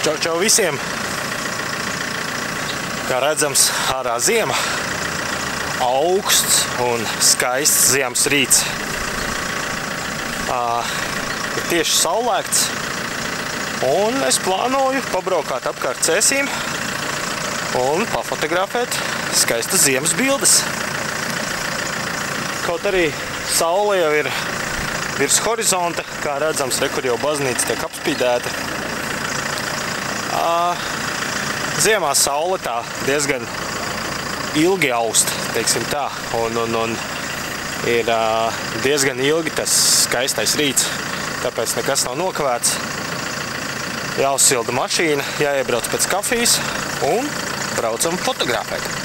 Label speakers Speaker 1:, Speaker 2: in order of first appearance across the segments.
Speaker 1: Čau visiem! Kā redzams, ārā ziema, augsts un skaists ziemas rīts. Ir tieši saulēkts, un es plānoju pabraukāt apkārt Cēsīm un pafotografēt skaistas ziemas bildes. Kaut arī saule jau ir virs horizonta, kā redzams, kur jau baznīca tiek apspīdēta. Ziemā saule tā diezgan ilgi aust, teiksim tā, un ir diezgan ilgi tas skaistais rīts, tāpēc nekas nav nokavēts. Jāuzsilda mašīna, jāiebrauc pēc kafijas un braucam fotografēt.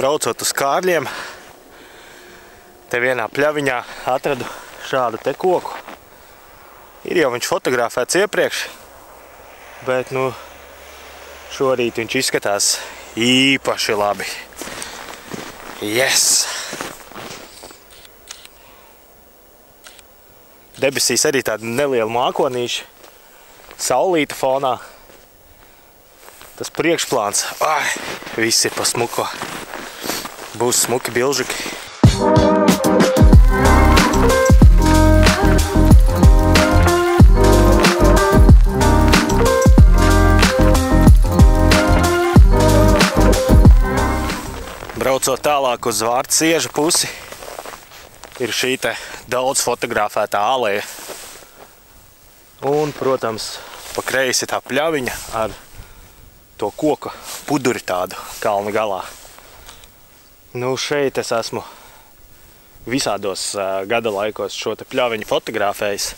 Speaker 1: Braucot uz Kārļiem, te vienā pļaviņā atradu šādu te koku. Ir jau viņš fotografēts iepriekš, bet šorīt viņš izskatās īpaši labi. Yes! Debesīs arī tāda neliela mākonīša, saulīta fonā. Tas priekšplāns, viss ir pa smuko. Būs smuki bilžiki. Braucot tālāk uz Vārtsieža pusi, ir šī te daudz fotografētā aleja. Un, protams, pa kreisi tā pļaviņa ar to koka puduri tādu kalna galā. Šeit es esmu visādos gada laikos šo te pļaviņu fotografējis.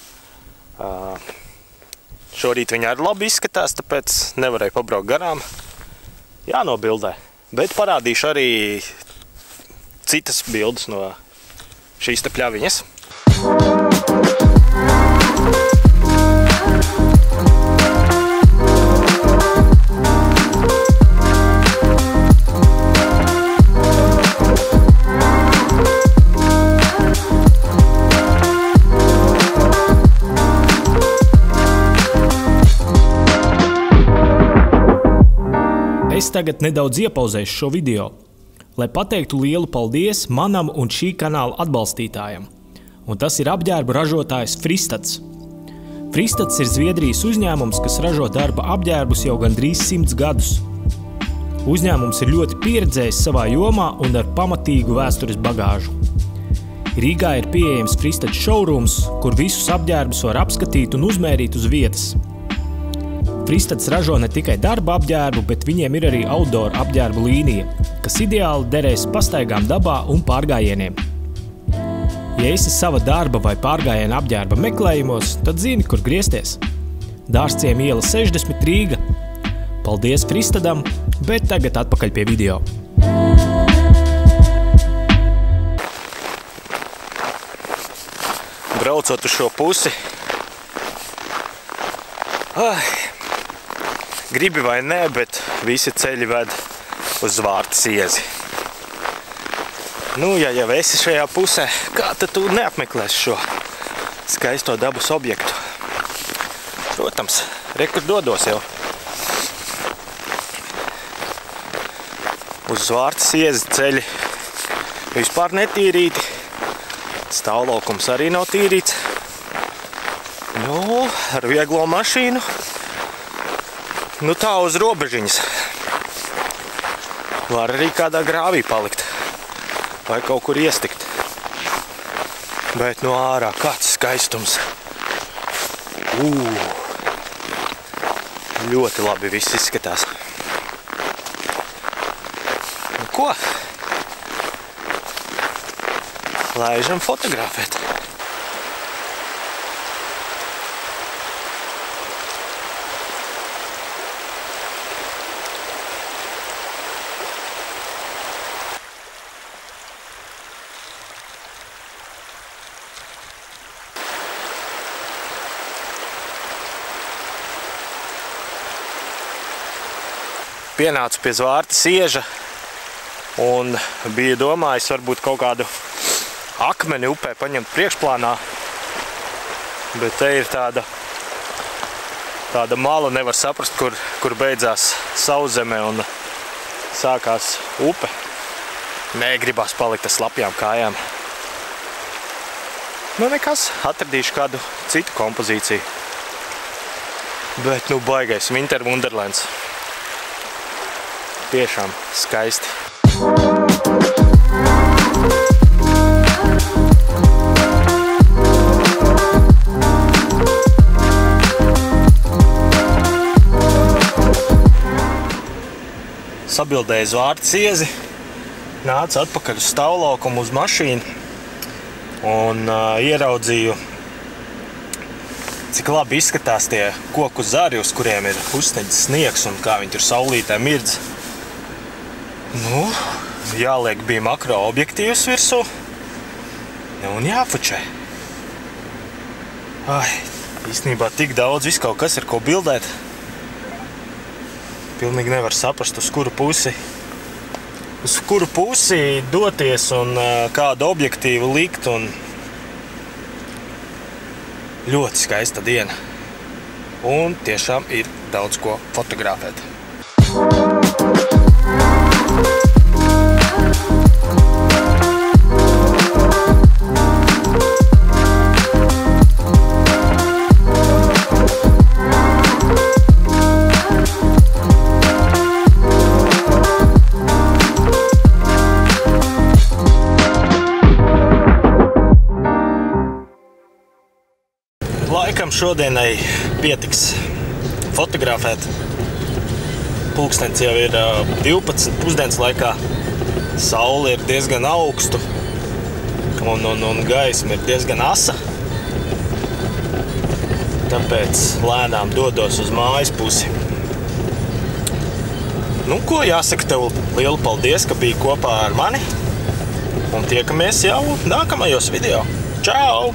Speaker 1: Šorīt viņa arī labi izskatās, tāpēc nevarēju pabraukt garām. Jānobildē, bet parādīšu arī citas bildes no šīs te pļaviņas.
Speaker 2: Es tagad nedaudz iepauzēšu šo video, lai pateiktu lielu paldies manam un šī kanāla atbalstītājam. Un tas ir apģērbu ražotājs Fristats. Fristats ir Zviedrijas uzņēmums, kas ražo darba apģērbus jau gandrīz 100 gadus. Uzņēmums ir ļoti pieredzējis savā jomā un ar pamatīgu vēstures bagāžu. Rīgā ir pieejams Fristats showrooms, kur visus apģērbus var apskatīt un uzmērīt uz vietas. Fristats ražo ne tikai darba apģērbu, bet viņiem ir arī outdoor apģērbu līnija, kas ideāli derēs pastaigām dabā un pārgājieniem. Ja esi sava darba vai pārgājiena apģērba meklējumos, tad zini, kur griezties. Dārzciema iela 60 Rīga. Paldies Fristadam, bet tagad atpakaļ pie video.
Speaker 1: Braucot uz šo pusi, gribi vai nē, bet visi ceļi ved uz Vārtsiezi. Ja jau esi šajā pusē, kā tad tu neapmeklēsi šo skaisto dabas objektu? Protams, rekur dodos jau. Uz Vārtsiezi ceļi vispār netīrīti. Stāvlaukums arī nav tīrīts. Ar vieglo mašīnu. Tā uz robežiņas. Var arī kādā grāvī palikt. Vai kaut kur iestikt. Bet ārā kāds skaistums. Ļoti labi viss izskatās. Ko? Laižam fotografēt. pienācu pie Zvārta Sieža un biju domājis varbūt kaut kādu akmeni upē paņemt priekšplānā, bet te ir tāda mala, nevar saprast, kur beidzās sauszeme un sākās upe. Negribās palikt ar slapjām kājām. Nu nekas, atradīšu kādu citu kompozīciju. Bet, baigais Winter Wonderlands. Tiešām skaisti. Sabildēju Zvārta Siezi, nācu atpakaļ uz stāvlaukumu uz mašīnu un ieraudzīju, cik labi izskatās tie koku zari, uz kuriem ir uzsniedzis sniegs un kā viņi tur saulītē mirdz. Jāliek bija makro objektīvs virsū un jāfučē. Īstenībā tik daudz viss kaut kas ir, ko bildēt. Pilnīgi nevar saprast, uz kuru pusi doties un kādu objektīvu likt. Un ļoti skaista diena. Un tiešām ir daudz ko fotografēt. Laikam šodienai pietiks fotografēt. Pulkstens jau ir 12 pusdienas laikā. Saule ir diezgan augstu un gaisma ir diezgan asa. Tāpēc lēnām dodos uz mājas pusi. Ko jāsaka tev lielu paldies, ka biji kopā ar mani. Un tiekamies jau nākamajos video. Čau!